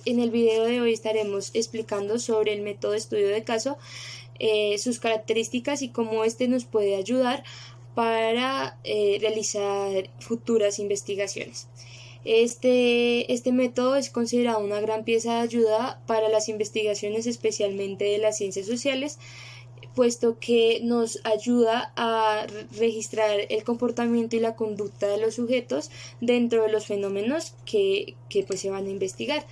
Entonces, en el video de hoy estaremos explicando sobre el método de estudio de caso, sus características y cómo este nos puede ayudar para realizar futuras investigaciones. Este método es considerado una gran pieza de ayuda para las investigaciones, especialmente de las ciencias sociales, puesto que nos ayuda a registrar el comportamiento y la conducta de los sujetos dentro de los fenómenos que pues se van a investigar.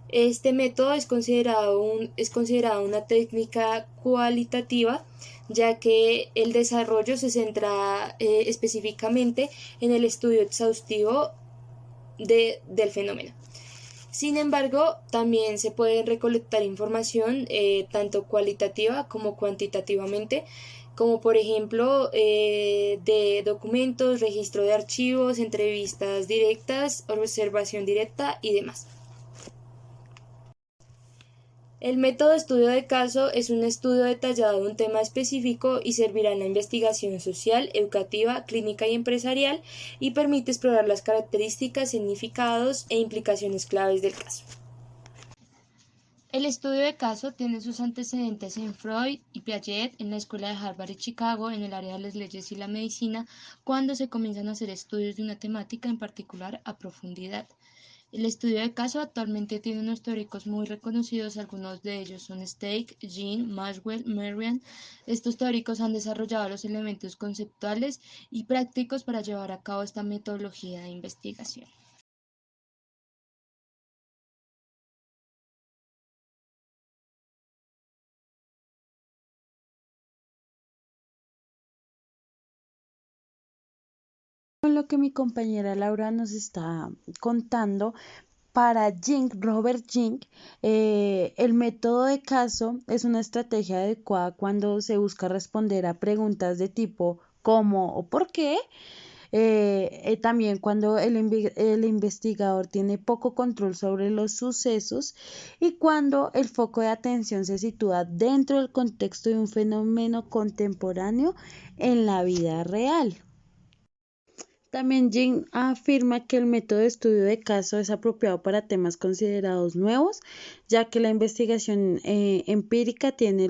Este método es considerado una técnica cualitativa, ya que el desarrollo se centra específicamente en el estudio exhaustivo del fenómeno. Sin embargo, también se puede recolectar información tanto cualitativa como cuantitativamente, como por ejemplo de documentos, registro de archivos, entrevistas directas, observación directa y demás. El método de estudio de caso es un estudio detallado de un tema específico y servirá en la investigación social, educativa, clínica y empresarial, y permite explorar las características, significados e implicaciones claves del caso. El estudio de caso tiene sus antecedentes en Freud y Piaget, en la escuela de Harvard y Chicago, en el área de las leyes y la medicina, cuando se comienzan a hacer estudios de una temática en particular a profundidad. El estudio de caso actualmente tiene unos teóricos muy reconocidos, algunos de ellos son Stake, Jean, Maxwell, Merian. Estos teóricos han desarrollado los elementos conceptuales y prácticos para llevar a cabo esta metodología de investigación. Con lo que mi compañera Laura nos está contando, para Robert Jink, el método de caso es una estrategia adecuada cuando se busca responder a preguntas de tipo ¿cómo o por qué? También cuando el investigador tiene poco control sobre los sucesos y cuando el foco de atención se sitúa dentro del contexto de un fenómeno contemporáneo en la vida real. También Jin afirma que el método de estudio de caso es apropiado para temas considerados nuevos, ya que la investigación empírica tiene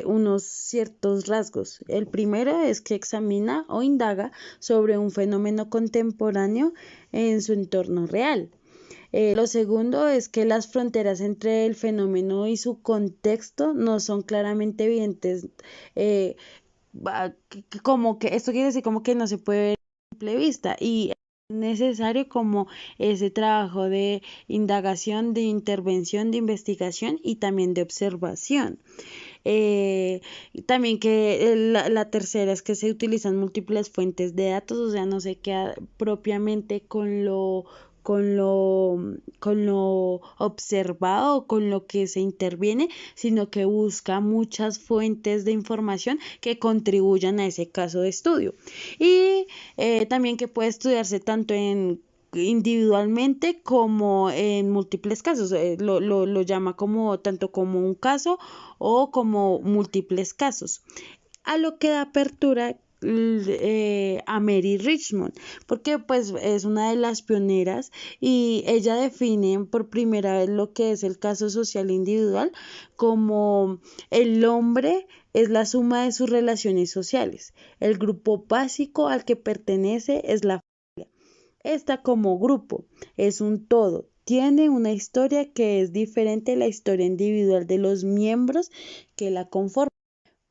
unos ciertos rasgos. El primero es que examina o indaga sobre un fenómeno contemporáneo en su entorno real. Lo segundo es que las fronteras entre el fenómeno y su contexto no son claramente evidentes. Como que esto quiere decir como que no se puede ver a simple vista y es necesario como ese trabajo de indagación, de intervención, de investigación y también de observación. También que la tercera es que se utilizan múltiples fuentes de datos, o sea, no se queda propiamente con lo observado, con lo que se interviene, sino que busca muchas fuentes de información que contribuyan a ese caso de estudio. Y también que puede estudiarse tanto individualmente como en múltiples casos, lo llama como tanto como un caso o como múltiples casos, a lo que da apertura a Mary Richmond, porque pues es una de las pioneras y ella define por primera vez lo que es el caso social individual como el hombre es la suma de sus relaciones sociales, el grupo básico al que pertenece es la familia. Esta como grupo es un todo, tiene una historia que es diferente a la historia individual de los miembros que la conforman.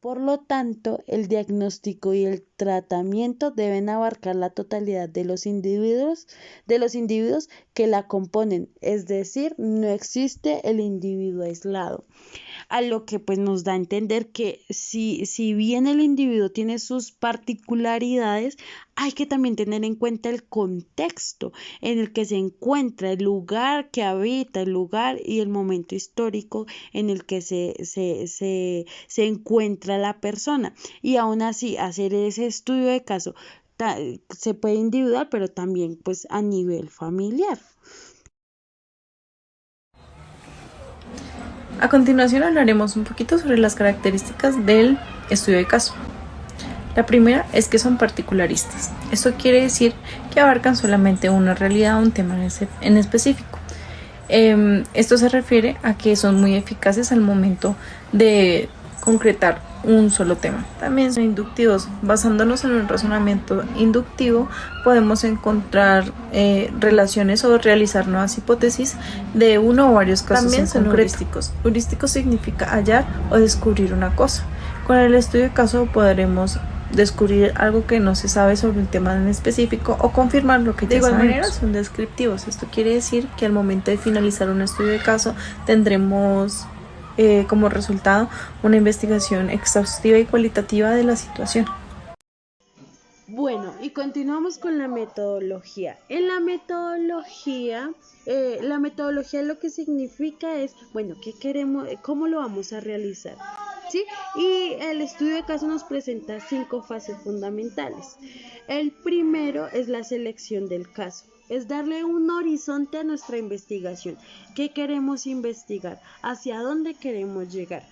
Por lo tanto, el diagnóstico y el tratamiento deben abarcar la totalidad de los individuos que la componen, es decir, no existe el individuo aislado. A lo que pues nos da a entender que si bien el individuo tiene sus particularidades, hay que también tener en cuenta el contexto en el que se encuentra, el lugar que habita, el lugar y el momento histórico en el que se encuentra la persona. Y aún así, hacer ese estudio de caso se puede individual, pero también pues a nivel familiar. A continuación hablaremos un poquito sobre las características del estudio de caso. La primera es que son particularistas. Esto quiere decir que abarcan solamente una realidad o un tema en específico. Esto se refiere a que son muy eficaces al momento de concretar un solo tema. También son inductivos. Basándonos en un razonamiento inductivo, podemos encontrar relaciones o realizar nuevas hipótesis de uno o varios casos. También son heurísticos. Heurístico significa hallar o descubrir una cosa. Con el estudio de caso podremos descubrir algo que no se sabe sobre un tema en específico o confirmar lo que ya sabemos. De igual manera son descriptivos. Esto quiere decir que al momento de finalizar un estudio de caso tendremos como resultado una investigación exhaustiva y cualitativa de la situación. Bueno, y continuamos con la metodología. En la metodología lo que significa es, bueno, ¿qué queremos? ¿Cómo lo vamos a realizar? ¿Sí? Y el estudio de caso nos presenta 5 fases fundamentales. El primero es la selección del caso. Es darle un horizonte a nuestra investigación. ¿Qué queremos investigar? ¿Hacia dónde queremos llegar?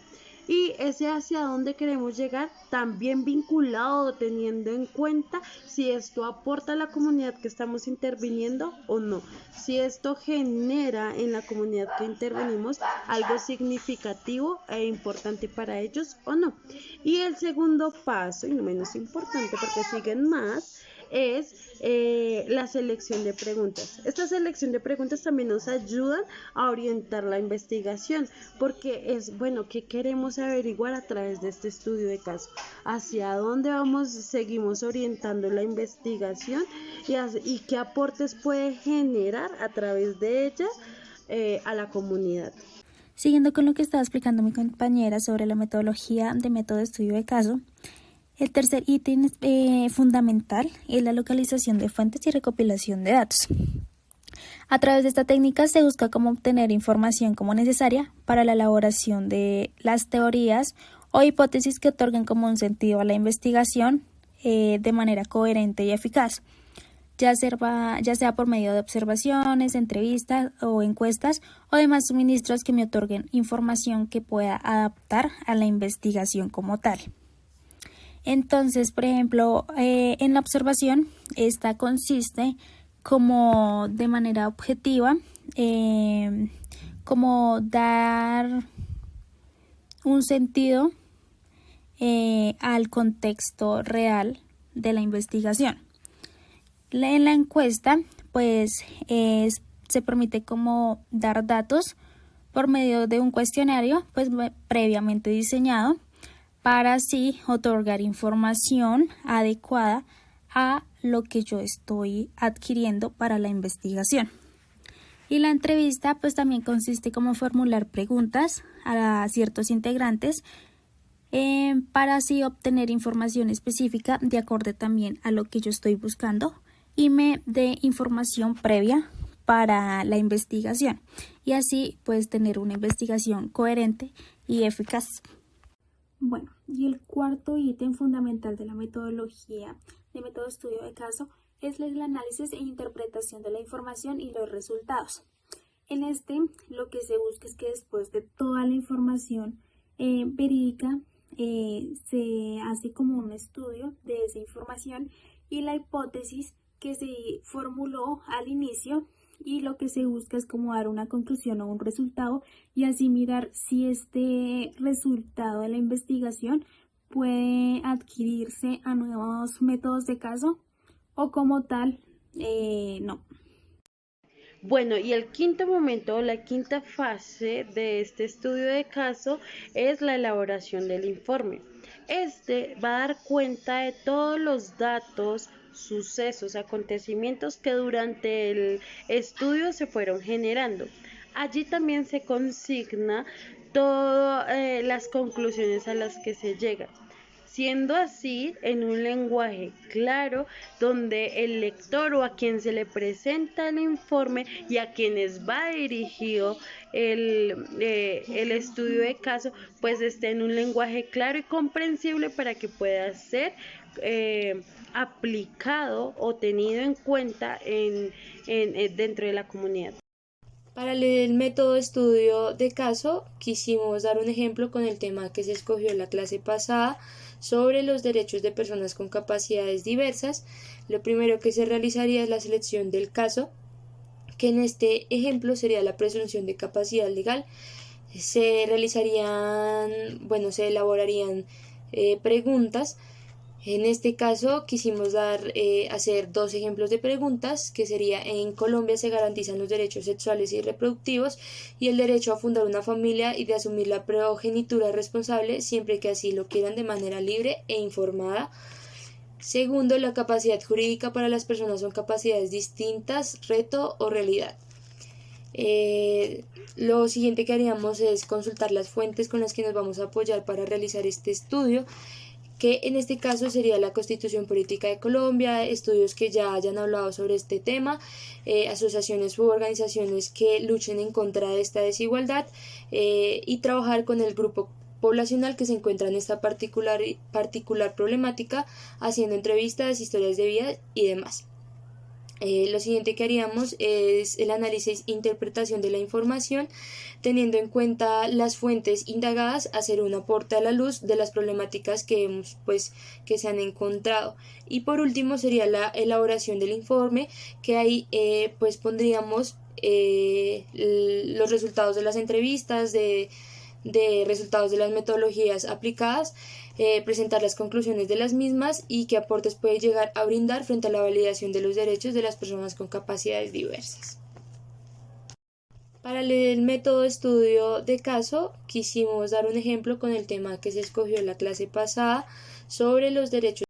Y ese hacia dónde queremos llegar también vinculado, teniendo en cuenta si esto aporta a la comunidad que estamos interviniendo o no, si esto genera en la comunidad que intervenimos algo significativo e importante para ellos o no. Y el segundo paso, y no menos importante porque siguen más, es la selección de preguntas. Esta selección de preguntas también nos ayudan a orientar la investigación, porque es, bueno, ¿qué queremos averiguar a través de este estudio de caso? ¿Hacia dónde seguimos orientando la investigación y qué aportes puede generar a través de ella a la comunidad? Siguiendo con lo que estaba explicando mi compañera sobre la metodología de método de estudio de caso, el tercer ítem fundamental es la localización de fuentes y recopilación de datos. A través de esta técnica se busca cómo obtener información como necesaria para la elaboración de las teorías o hipótesis que otorguen como un sentido a la investigación de manera coherente y eficaz, ya sea por medio de observaciones, entrevistas o encuestas o demás suministros que me otorguen información que pueda adaptar a la investigación como tal. Entonces, por ejemplo, en la observación, esta consiste como de manera objetiva, como dar un sentido al contexto real de la investigación. En la encuesta, pues, se permite como dar datos por medio de un cuestionario, pues, previamente diseñado, para así otorgar información adecuada a lo que yo estoy adquiriendo para la investigación. Y la entrevista pues también consiste como formular preguntas a ciertos integrantes para así obtener información específica de acuerdo también a lo que yo estoy buscando y me dé información previa para la investigación y así pues tener una investigación coherente y eficaz. Bueno, y el cuarto ítem fundamental de la metodología de método de estudio de caso es el análisis e interpretación de la información y los resultados. En este, lo que se busca es que después de toda la información verídica, se hace como un estudio de esa información y la hipótesis que se formuló al inicio, y lo que se busca es como dar una conclusión o un resultado y así mirar si este resultado de la investigación puede adquirirse a nuevos métodos de caso o como tal no. Bueno, y el quinto momento, la quinta fase de este estudio de caso es la elaboración del informe. Este va a dar cuenta de todos los datos, sucesos, acontecimientos que durante el estudio se fueron generando. Allí también se consigna todas las conclusiones a las que se llega, siendo así en un lenguaje claro donde el lector o a quien se le presenta el informe y a quienes va dirigido el estudio de caso pues esté en un lenguaje claro y comprensible para que pueda ser aplicado o tenido en cuenta dentro de la comunidad. Para el método de estudio de caso, quisimos dar un ejemplo con el tema que se escogió en la clase pasada sobre los derechos de personas con capacidades diversas. Lo primero que se realizaría es la selección del caso, que en este ejemplo sería la presunción de capacidad legal. Se elaborarían preguntas. En este caso quisimos hacer dos ejemplos de preguntas, que sería: en Colombia se garantizan los derechos sexuales y reproductivos y el derecho a fundar una familia y de asumir la progenitura responsable siempre que así lo quieran de manera libre e informada. Segundo, la capacidad jurídica para las personas son capacidades distintas, reto o realidad. Lo siguiente que haríamos es consultar las fuentes con las que nos vamos a apoyar para realizar este estudio, que en este caso sería la Constitución Política de Colombia, estudios que ya hayan hablado sobre este tema, asociaciones u organizaciones que luchen en contra de esta desigualdad, y trabajar con el grupo poblacional que se encuentra en esta particular problemática, haciendo entrevistas, historias de vida y demás. Lo siguiente que haríamos es el análisis e interpretación de la información, teniendo en cuenta las fuentes indagadas, hacer un aporte a la luz de las problemáticas que se han encontrado. Y por último sería la elaboración del informe, que ahí pondríamos los resultados de las entrevistas, de resultados de las metodologías aplicadas, presentar las conclusiones de las mismas y qué aportes puede llegar a brindar frente a la validación de los derechos de las personas con capacidades diversas. Para el método de estudio de caso, quisimos dar un ejemplo con el tema que se escogió en la clase pasada sobre los derechos